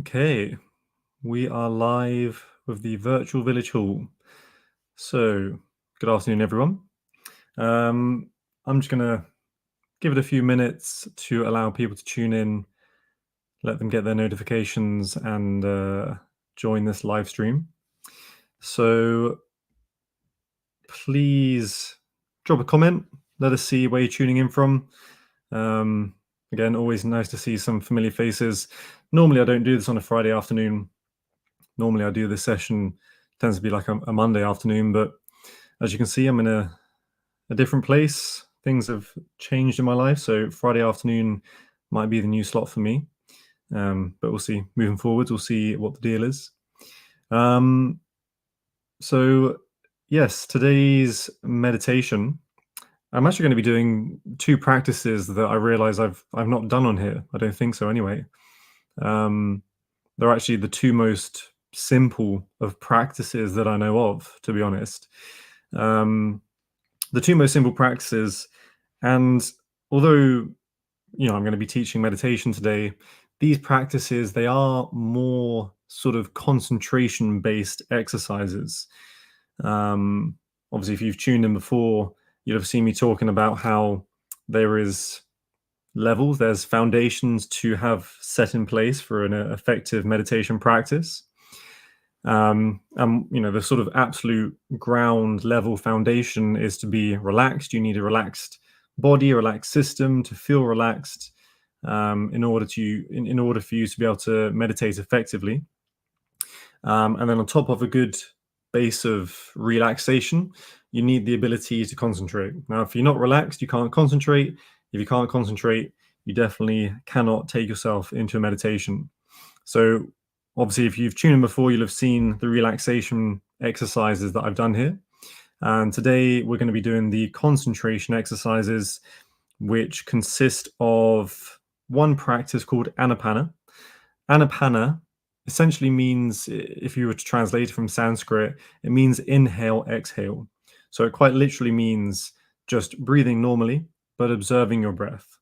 Okay, we are live with the virtual village hall. So, good afternoon, everyone. I'm just going to give it a few minutes to allow people to tune in, let them get their notifications, and join this live stream. So, please drop a comment. Let us see where you're tuning in from. Again, always nice to see some familiar faces. Normally, I don't do this on a Friday afternoon. Normally I do this session, tends to be like a Monday afternoon, but as you can see, I'm in a different place. Things have changed in my life, so Friday afternoon might be the new slot for me. But we'll see. Moving forwards, we'll see what the deal is. So yes, today's meditation, I'm actually going to be doing two practices that I realize I've not done on here. I don't think so anyway. They're actually the two most simple of practices that I know of, to be honest. The two most simple practices, and although I'm going to be teaching meditation today, these practices, they are more sort of concentration based exercises. Obviously, if you've tuned in before, you'll have seen me talking about how there is levels, there's foundations to have set in place for an effective meditation practice. The sort of absolute ground level foundation is to be relaxed. You need a relaxed body, a relaxed system to feel relaxed, in order for you to be able to meditate effectively. And then on top of a good base of relaxation, you need the ability to concentrate. Now, if you're not relaxed, you can't concentrate. If you can't concentrate, you definitely cannot take yourself into a meditation. So obviously, if you've tuned in before, you'll have seen the relaxation exercises that I've done here. And today we're going to be doing the concentration exercises, which consist of one practice called Anapana. Anapana essentially means, if you were to translate it from Sanskrit, it means inhale, exhale. So it quite literally means just breathing normally, but observing your breath.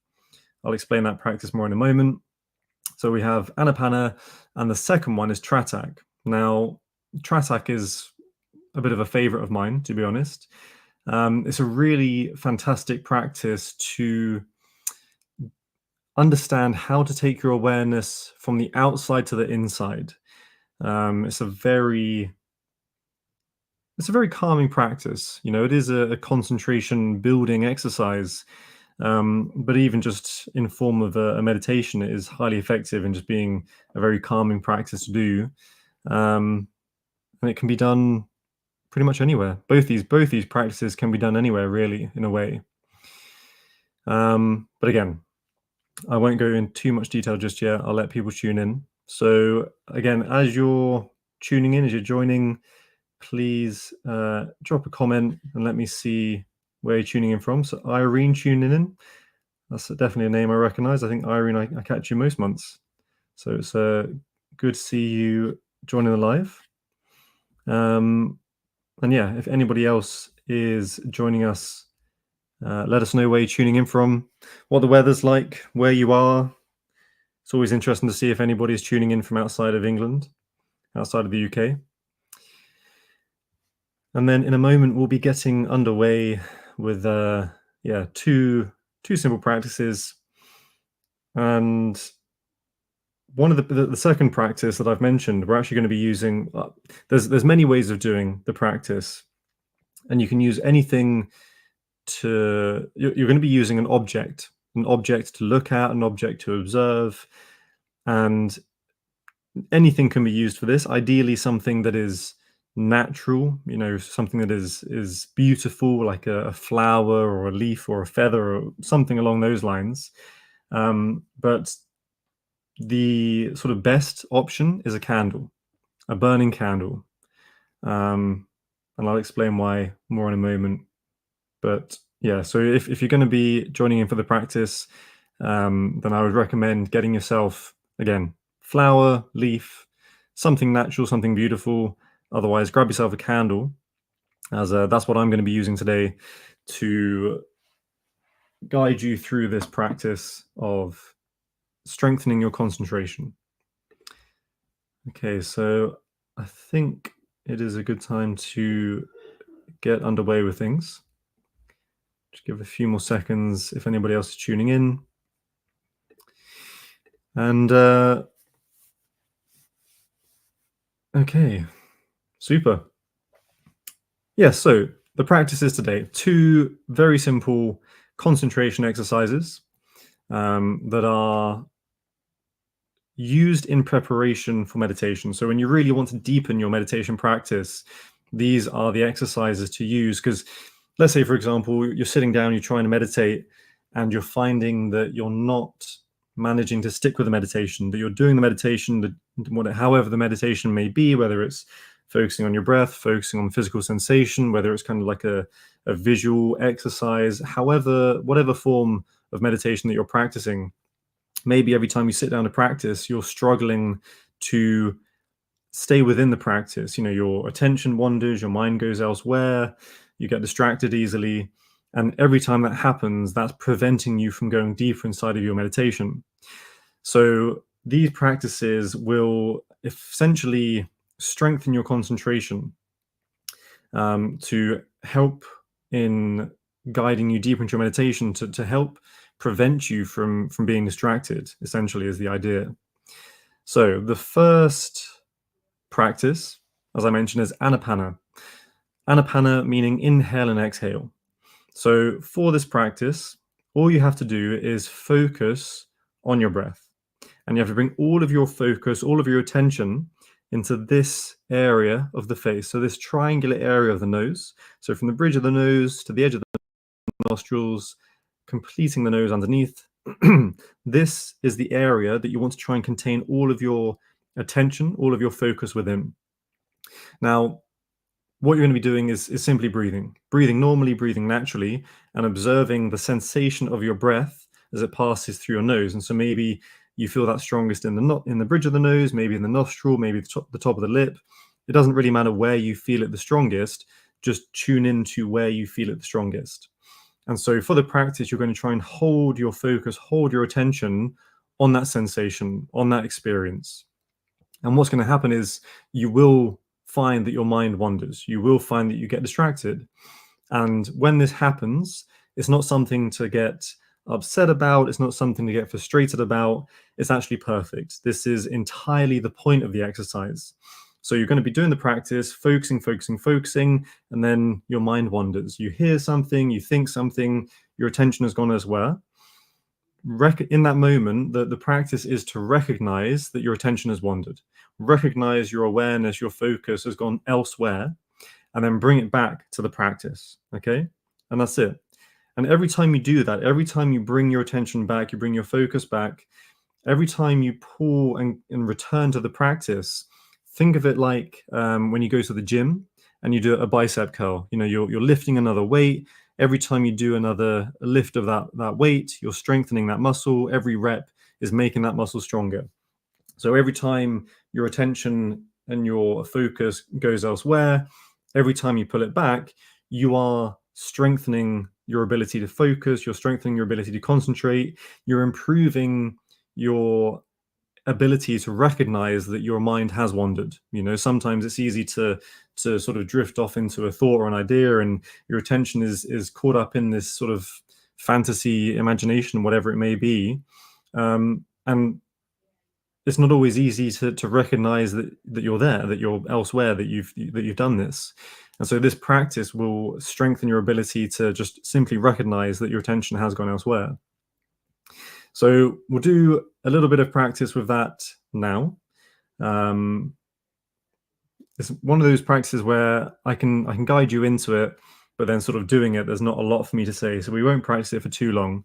I'll explain that practice more in a moment. So we have Anapana, and the second one is Tratak. Now, Tratak is a bit of a favorite of mine, to be honest. It's a really fantastic practice to understand how to take your awareness from the outside to the inside. It's a very calming practice. It is a concentration building exercise. But even just in form of a meditation, it is highly effective in just being a very calming practice to do. And it can be done pretty much anywhere. Both these practices can be done anywhere, really, in a way. But again, I won't go into too much detail just yet. I'll let people tune in. So again, as you're tuning in, as you're joining, please drop a comment and let me see where you're tuning in from. So Irene tuning in. That's definitely a name I recognize. I think Irene, I catch you most months. So it's good to see you joining the live. And yeah, if anybody else is joining us, let us know where you're tuning in from, what the weather's like, where you are. It's always interesting to see if anybody is tuning in from outside of England, outside of the UK. And then in a moment, we'll be getting underway with two simple practices. And one of the second practice that I've mentioned, we're actually going to be using, there's many ways of doing the practice, and you can use anything you're going to be using an object to look at, an object to observe, and anything can be used for this. Ideally, something that is natural, something that is beautiful, like a flower or a leaf or a feather or something along those lines. But the sort of best option is a candle, a burning candle. And I'll explain why more in a moment. But yeah, so if you're going to be joining in for the practice, then I would recommend getting yourself, again, flower, leaf, something natural, something beautiful. Otherwise, grab yourself a candle, as that's what I'm going to be using today to guide you through this practice of strengthening your concentration. Okay, so I think it is a good time to get underway with things. Just give a few more seconds if anybody else is tuning in. And okay, super. Yeah, so the practices today, two very simple concentration exercises that are used in preparation for meditation. So when you really want to deepen your meditation practice, these are the exercises to use. Because let's say, for example, you're sitting down, you're trying to meditate, and you're finding that you're not managing to stick with the meditation, that you're doing the meditation, however the meditation may be, whether it's focusing on your breath, focusing on physical sensation, whether it's kind of like a visual exercise, however, whatever form of meditation that you're practicing. Maybe every time you sit down to practice, you're struggling to stay within the practice. You know, your attention wanders, your mind goes elsewhere, you get distracted easily. And every time that happens, that's preventing you from going deeper inside of your meditation. So these practices will essentially strengthen your concentration to help in guiding you deeper into your meditation, to help prevent you from being distracted, essentially, is the idea. So the first practice, as I mentioned, is anapana. Anapana meaning inhale and exhale. So for this practice, all you have to do is focus on your breath. And you have to bring all of your focus, all of your attention into this area of the face. So this triangular area of the nose. So from the bridge of the nose to the edge of the nostrils, completing the nose underneath. This is the area that you want to try and contain all of your attention, all of your focus within. Now, what you're going to be doing is simply breathing normally, breathing naturally, and observing the sensation of your breath as it passes through your nose. And so maybe you feel that strongest in the bridge of the nose, maybe in the nostril, maybe the top of the lip. It doesn't really matter where you feel it the strongest. Just tune into where you feel it the strongest. And so for the practice, you're going to try and hold your focus, hold your attention on that sensation, on that experience. And what's going to happen is you will find that your mind wanders. You will find that you get distracted. And when this happens, it's not something to get upset about. It's not something to get frustrated about. It's actually perfect. This is entirely the point of the exercise. So you're going to be doing the practice, focusing, and then your mind wanders. You hear something, you think something, your attention has gone elsewhere. In that moment, the practice is to recognize that your attention has wandered. Recognize your awareness, your focus has gone elsewhere, and then bring it back to the practice. Okay? And that's it. And every time you do that, every time you bring your attention back, you bring your focus back, every time you pull and return to the practice, think of it like when you go to the gym and you do a bicep curl. You know, you're lifting another weight. Every time you do another lift of that weight, you're strengthening that muscle. Every rep is making that muscle stronger. So every time your attention and your focus goes elsewhere, every time you pull it back, you are strengthening your ability to focus, you're strengthening your ability to concentrate, you're improving your ability to recognize that your mind has wandered. You know, sometimes it's easy to sort of drift off into a thought or an idea, and your attention is caught up in this sort of fantasy imagination, whatever it may be. And it's not always easy to recognize that you're there, that you're elsewhere, that you've done this. And so this practice will strengthen your ability to just simply recognize that your attention has gone elsewhere. So we'll do a little bit of practice with that now. It's one of those practices where I can guide you into it, but then sort of doing it, there's not a lot for me to say. So we won't practice it for too long.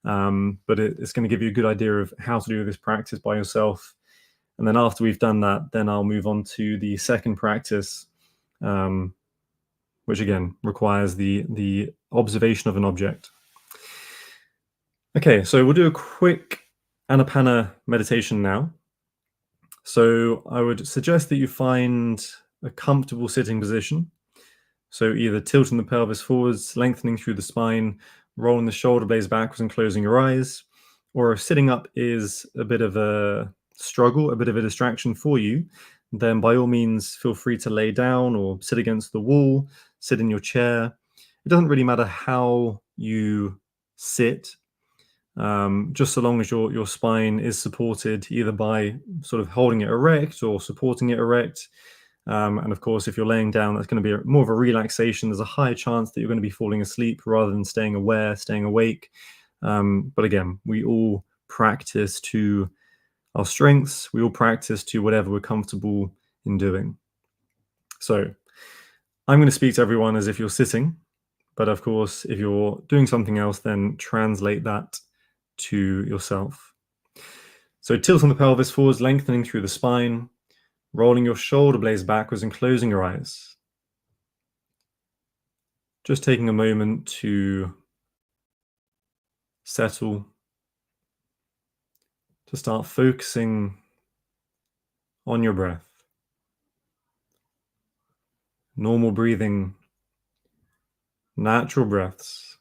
But it's going to give you a good idea of how to do this practice by yourself. And then after we've done that, then I'll move on to the second practice, which again requires the observation of an object. Okay, so we'll do a quick Anapana meditation now. So I would suggest that you find a comfortable sitting position. So either tilting the pelvis forwards, lengthening through the spine, rolling the shoulder blades backwards and closing your eyes, or if sitting up is a bit of a struggle, a bit of a distraction for you, then by all means feel free to lay down or sit against the wall, sit in your chair. It doesn't really matter how you sit, just so long as your spine is supported either by sort of holding it erect or supporting it erect. And of course, if you're laying down, that's going to be more of a relaxation. There's a higher chance that you're going to be falling asleep rather than staying aware, staying awake. But again, we all practice to our strengths. We all practice to whatever we're comfortable in doing. So I'm going to speak to everyone as if you're sitting. But of course, if you're doing something else, then translate that to yourself. So tilt on the pelvis forwards, lengthening through the spine, rolling your shoulder blades backwards and closing your eyes. Just taking a moment to settle, to start focusing on your breath. Normal breathing, natural breaths.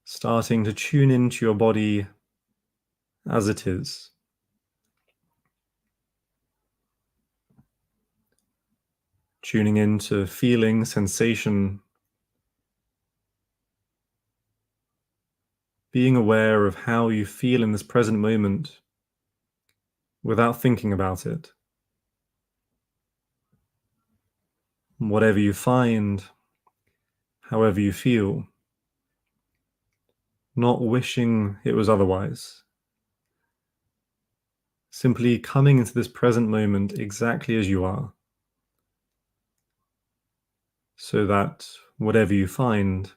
Starting to tune into your body as it is. Tuning into feeling, sensation, being aware of how you feel in this present moment without thinking about it. Whatever you find, however you feel, not wishing it was otherwise. Simply coming into this present moment exactly as you are, so that whatever you find,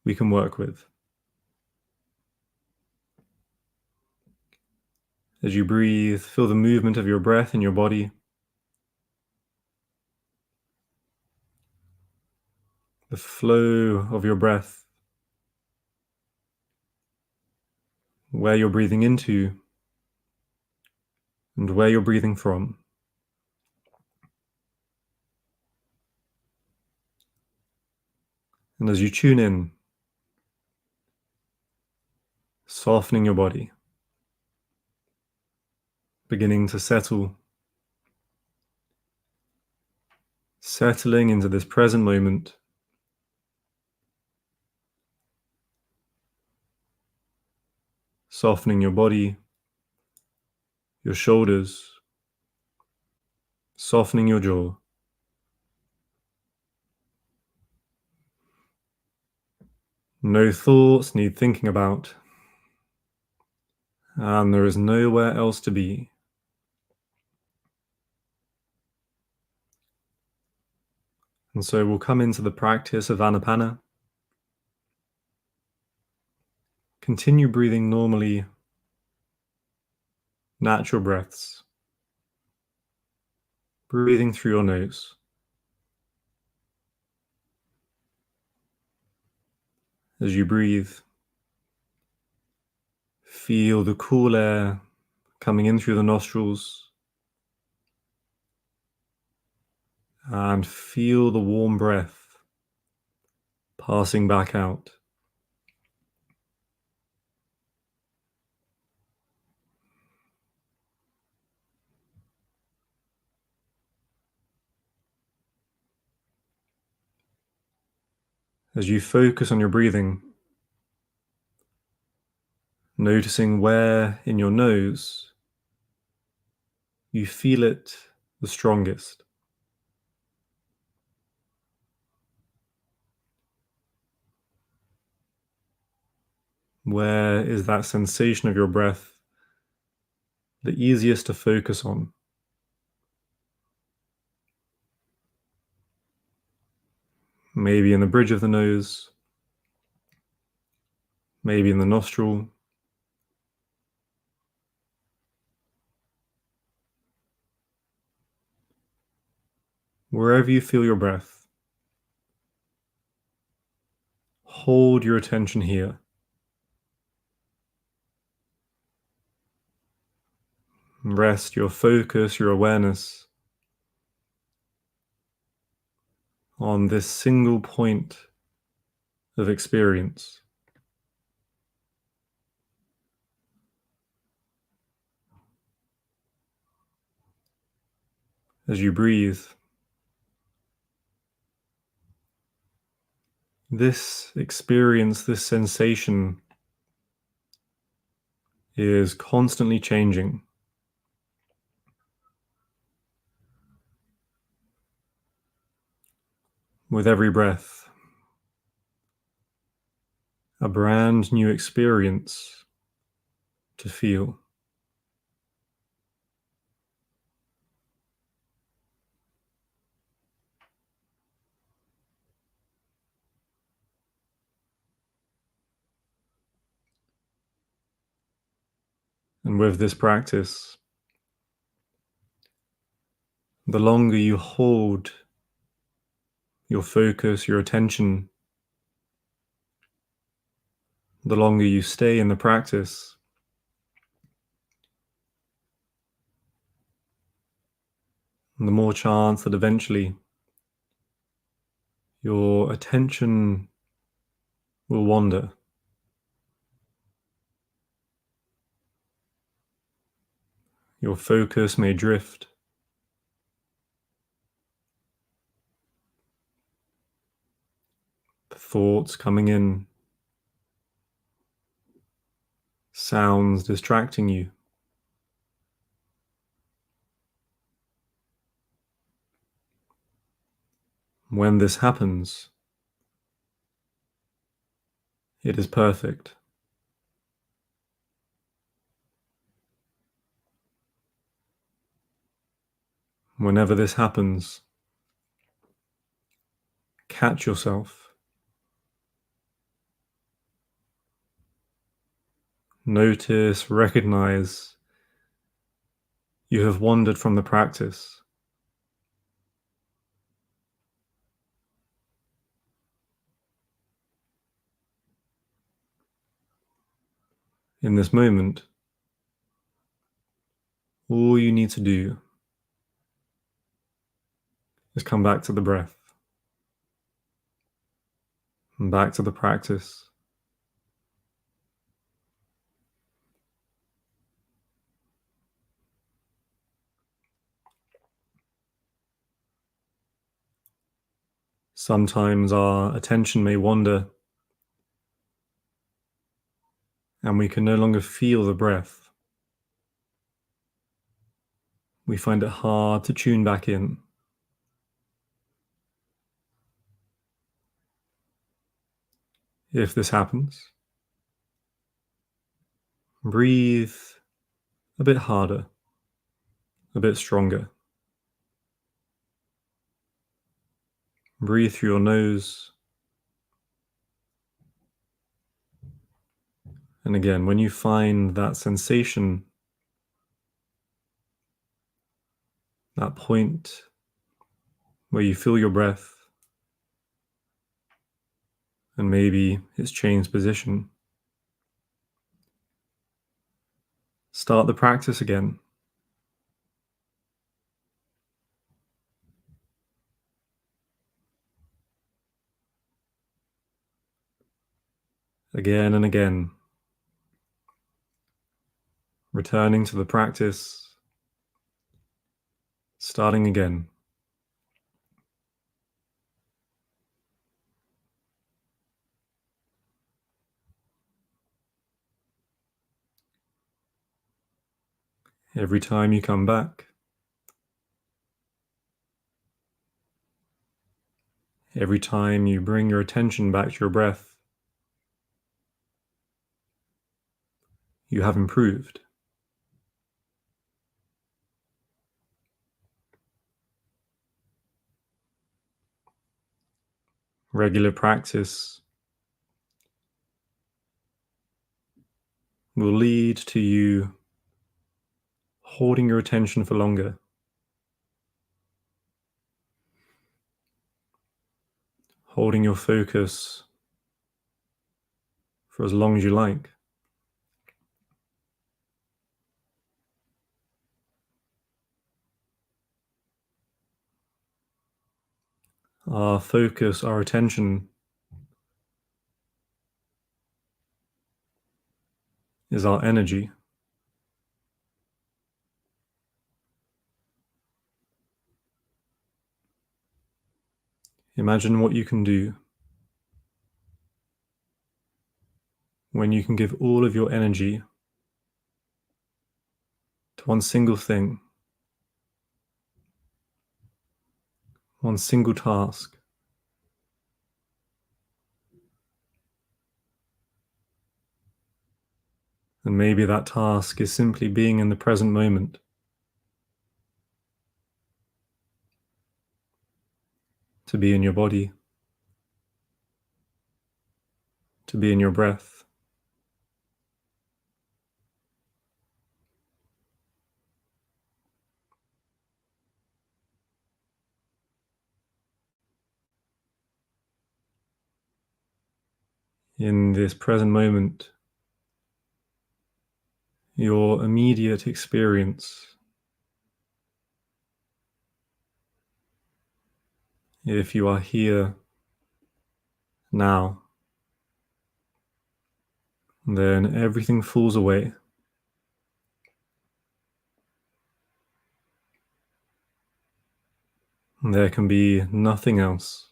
we can work with. As you breathe, feel the movement of your breath in your body. The flow of your breath, where you're breathing into and where you're breathing from. And as you tune in, softening your body, beginning to settle, settling into this present moment, softening your body, your shoulders, softening your jaw. No thoughts need thinking about, and there is nowhere else to be. And so we'll come into the practice of Anapana. Continue breathing normally, natural breaths. Breathing through your nose. As you breathe, feel the cool air coming in through the nostrils, and feel the warm breath passing back out. As you focus on your breathing, noticing where in your nose you feel it the strongest. Where is that sensation of your breath the easiest to focus on? Maybe in the bridge of the nose, maybe in the nostril, wherever you feel your breath. Hold your attention here. Rest your focus, your awareness on this single point of experience. as you breathe. This experience, this sensation is constantly changing. With every breath, a brand new experience to feel. And with this practice, the longer you hold your focus, your attention, the longer you stay in the practice, the more chance that eventually your attention will wander. Your focus may drift. The thoughts coming in, sounds distracting you. When this happens, it is perfect. Whenever this happens, catch yourself. Notice, recognize you have wandered from the practice. In this moment, all you need to do is come back to the breath and back to the practice. Sometimes our attention may wander and we can no longer feel the breath. We find it hard to tune back in. If this happens, breathe a bit harder, a bit stronger. Breathe through your nose. And again, when you find that sensation, that point where you feel your breath, and maybe it's changed position, start the practice again. Again and again, returning to the practice, starting again. Every time you come back, every time you bring your attention back to your breath, you have improved. Regular practice will lead to you holding your attention for longer, holding your focus for as long as you like. Our focus, our attention is our energy. Imagine what you can do when you can give all of your energy to one single thing, one single task. And maybe that task is simply being in the present moment. To be in your body, to be in your breath. In this present moment, your immediate experience, if you are here now, then everything falls away. There can be nothing else.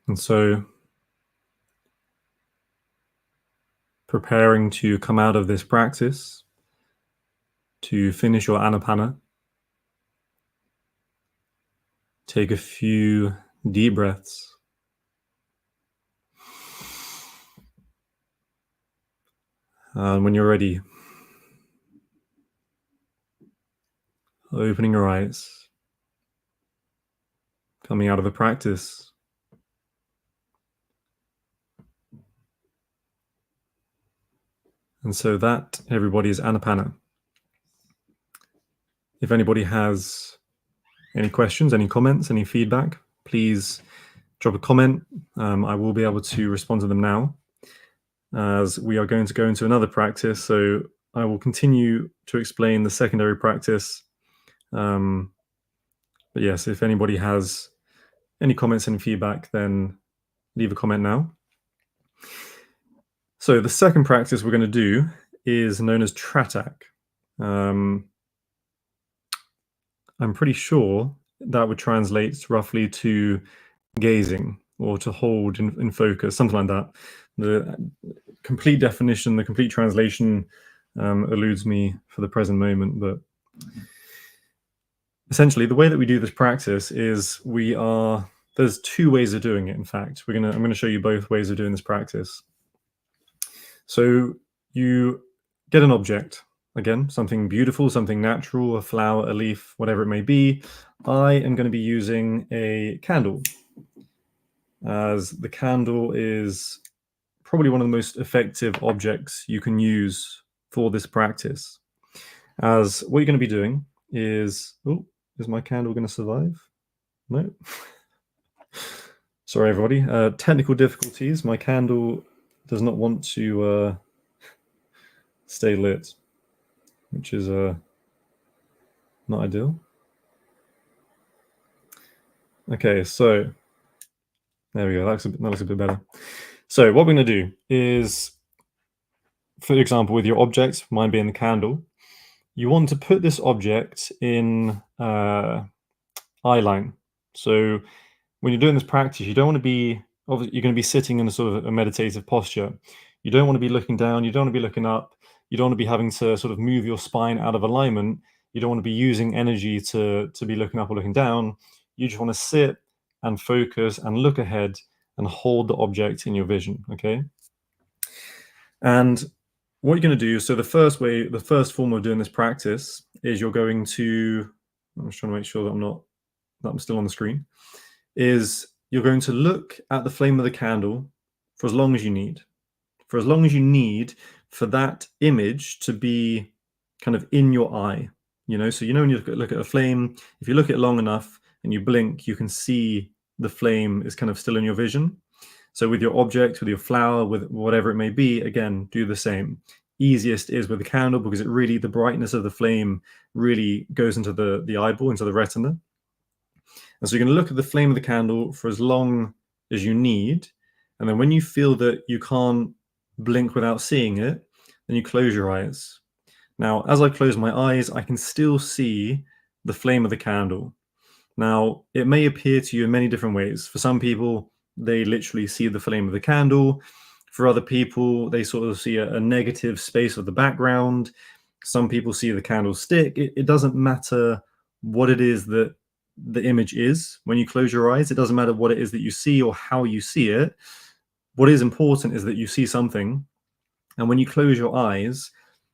And so, preparing to come out of this practice, to finish your anapana, take a few deep breaths. And when you're ready, opening your eyes, coming out of the practice. And so that, everybody, is anapana. If anybody has any questions, any comments, any feedback, please drop a comment. I will be able to respond to them now, as we are going to go into another practice. So I will continue to explain the secondary practice. But yes, if anybody has any comments and feedback, then leave a comment now. So the second practice we're going to do is known as Tratak. I'm pretty sure that would translate roughly to gazing or to hold in focus, something like that. The complete definition, the complete translation eludes me for the present moment, but essentially the way that we do this practice is there's two ways of doing it. In fact, I'm going to show you both ways of doing this practice. So you get an object, again, something beautiful, something natural, a flower, a leaf, whatever it may be. I am going to be using a candle, as the candle is probably one of the most effective objects you can use for this practice. As what you're going to be doing is my candle going to survive? No. Sorry, everybody. Technical difficulties. My candle does not want to stay lit, which is not ideal. Okay, so there we go. That looks a bit better. So what we're going to do is, for example, with your object, mine being the candle, you want to put this object in eye line. So when you're doing this practice, you don't want to be, obviously, you're going to be sitting in a sort of a meditative posture. You don't want to be looking down. You don't want to be looking up. You don't want to be having to sort of move your spine out of alignment. You don't want to be using energy to be looking up or looking down. You just want to sit and focus and look ahead and hold the object in your vision, okay? And what you're going to do, so the first form of doing this practice is you're going to, I'm just trying to make sure that I'm still on the screen, is you're going to look at the flame of the candle for as long as you need. For as long as you need for that image to be kind of in your eye, so when you look at a flame, if you look at it long enough and you blink, you can see the flame is kind of still in your vision. So with your object, with your flower, with whatever it may be, again, do the same. easiest is with the candle, because the brightness of the flame really goes into the eyeball, into the retina. And so you're going to look at the flame of the candle for as long as you need. And then when you feel that you can't blink without seeing it, then you close your eyes. Now, as I close my eyes, I can still see the flame of the candle. Now, it may appear to you in many different ways. For some people, they literally see the flame of the candle. For other people, they sort of see a negative space of the background. Some people see the candlestick. It doesn't matter what it is that the image is when you close your eyes. It doesn't matter what it is that you see or how you see it. What is important is that you see something. And when you close your eyes,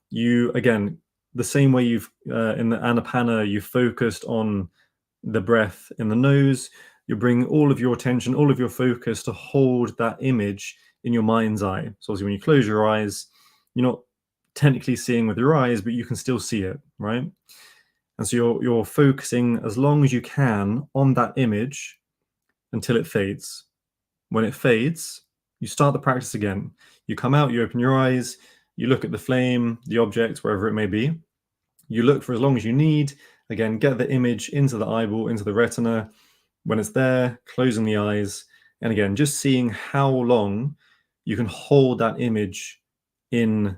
you, again, the same way you've, in the Anapana, you focused on the breath in the nose, you bring all of your attention, all of your focus to hold that image in your mind's eye. So obviously when you close your eyes, you're not technically seeing with your eyes, but you can still see it, right? And so you're focusing as long as you can on that image until it fades. When it fades, you start the practice again. You come out, you open your eyes, you look at the flame, the object, wherever it may be. You look for as long as you need. Again, get the image into the eyeball, into the retina. When it's there, closing the eyes. And again, just seeing how long you can hold that image in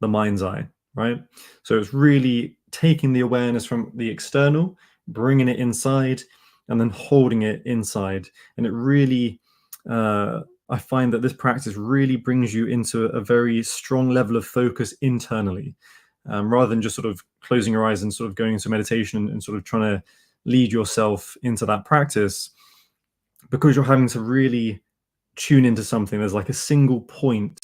the mind's eye, right? So it's really taking the awareness from the external, bringing it inside, and then holding it inside. And it really, I find that this practice really brings you into a very strong level of focus internally, rather than just sort of closing your eyes and sort of going into meditation and sort of trying to lead yourself into that practice. Because you're having to really tune into something, there's like a single point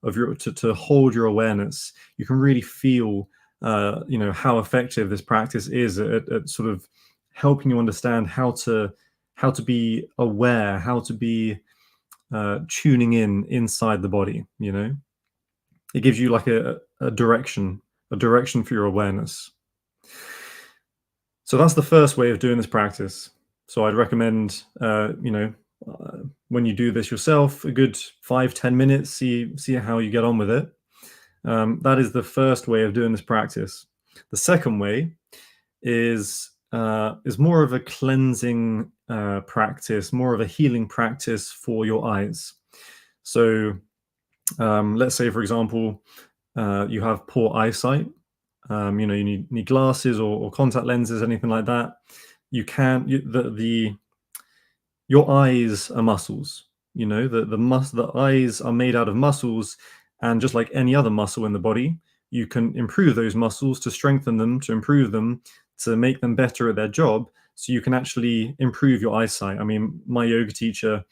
of your to hold your awareness. You can really feel how effective this practice is at sort of helping you understand how to be aware, how to be tuning in inside the body. It gives you like a direction for your awareness. So that's the first way of doing this practice. So I'd recommend, when you do this yourself, a good 5-10 minutes, see how you get on with it. That is the first way of doing this practice. The second way is more of a cleansing practice, more of a healing practice for your eyes. So let's say, for example, you have poor eyesight. You need glasses or contact lenses, anything like that. Your eyes are muscles. The eyes are made out of muscles, and just like any other muscle in the body, you can improve those muscles to strengthen them, to improve them, to make them better at their job, so you can actually improve your eyesight. I mean, my yoga teacher,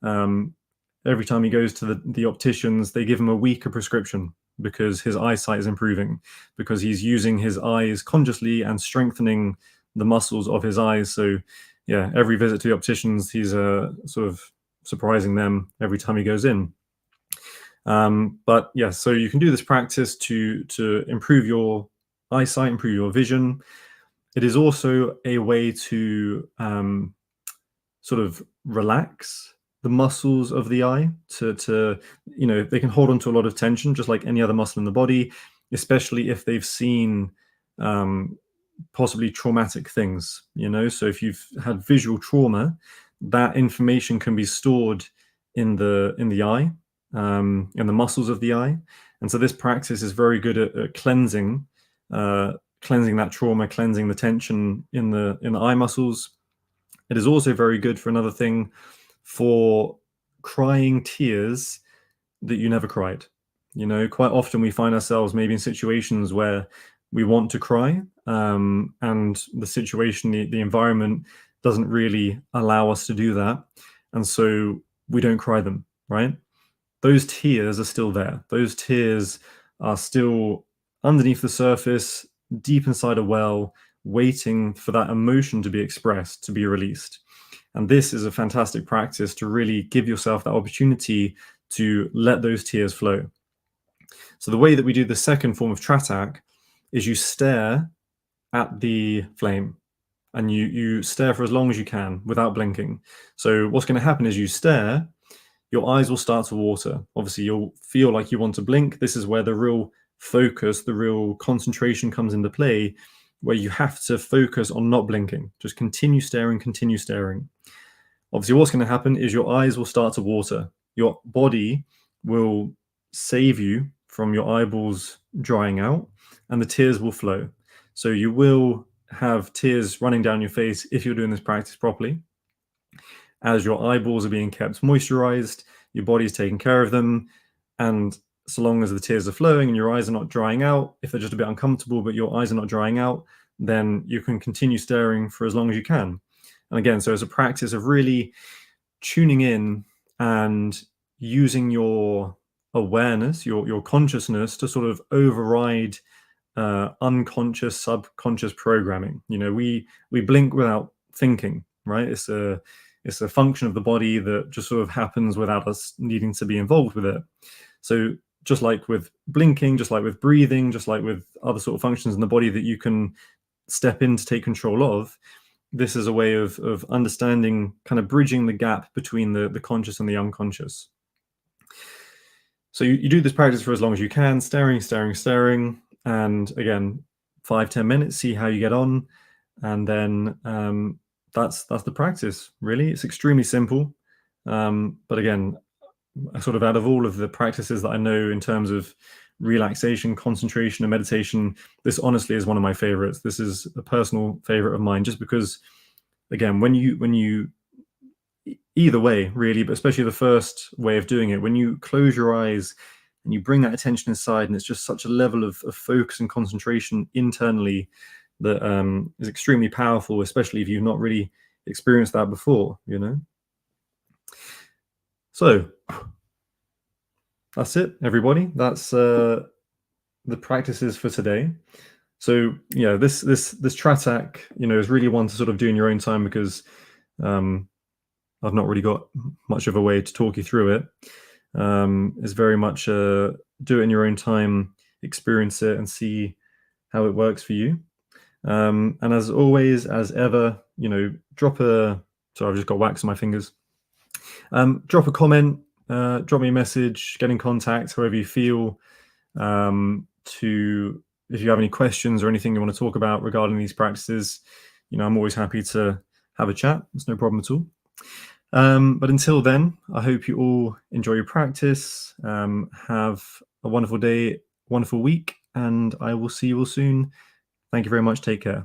every time he goes to the opticians, they give him a weaker prescription because his eyesight is improving, because he's using his eyes consciously and strengthening the muscles of his eyes. So yeah, every visit to the opticians, he's sort of surprising them every time he goes in. But yeah, so you can do this practice to improve your eyesight, improve your vision. It is also a way to sort of relax the muscles of the eye. They can hold on to a lot of tension, just like any other muscle in the body, especially if they've seen possibly traumatic things. So if you've had visual trauma, that information can be stored in the eye, in the muscles of the eye. And so this practice is very good at cleansing that trauma, cleansing the tension in the eye muscles. It is also very good for another thing, for crying tears that you never cried. Quite often we find ourselves maybe in situations where we want to cry, and the situation, the environment doesn't really allow us to do that. And so we don't cry them, right? Those tears are still there. Those tears are still underneath the surface, deep inside a well, waiting for that emotion to be expressed, to be released. And this is a fantastic practice to really give yourself that opportunity to let those tears flow. So the way that we do the second form of Tratak is you stare at the flame, and you stare for as long as you can without blinking. So what's going to happen is you stare, your eyes will start to water. Obviously, you'll feel like you want to blink. This is where the real focus, the real concentration comes into play, where you have to focus on not blinking. Just continue staring, continue staring. Obviously, what's going to happen is your eyes will start to water. Your body will save you from your eyeballs drying out, and the tears will flow. So you will have tears running down your face if you're doing this practice properly. As your eyeballs are being kept moisturized, your body's taking care of them, and so long as the tears are flowing and your eyes are not drying out, if they're just a bit uncomfortable but your eyes are not drying out, then you can continue staring for as long as you can. And again, so it's a practice of really tuning in and using your awareness, your consciousness, to sort of override unconscious, subconscious programming. We blink without thinking, right? It's a function of the body that just sort of happens without us needing to be involved with it. So just like with blinking, just like with breathing, just like with other sort of functions in the body that you can step in to take control of, this is a way of understanding, kind of bridging the gap between the conscious and the unconscious. So you do this practice for as long as you can, staring, and again, 5-10 minutes, see how you get on, and then that's the practice. Really, it's extremely simple, but again, sort of out of all of the practices that I know in terms of relaxation, concentration, and meditation, this honestly is one of my favorites. This is a personal favorite of mine, just because, again, when you either way, really, but especially the first way of doing it, when you close your eyes and you bring that attention inside, and it's just such a level of focus and concentration internally that is extremely powerful, especially if you've not really experienced that before, So that's it, everybody. That's the practices for today. So yeah, this Tratak, is really one to sort of do in your own time, because I've not really got much of a way to talk you through it. It's very much do it in your own time, experience it, and see how it works for you. And as always, as ever, drop a. Sorry, I've just got wax on my fingers. Drop a comment, drop me a message, get in contact, however you feel. If you have any questions or anything you want to talk about regarding these practices, I'm always happy to have a chat. It's no problem at all. But until then, I hope you all enjoy your practice. Have a wonderful day, wonderful week, and I will see you all soon. Thank you very much. Take care.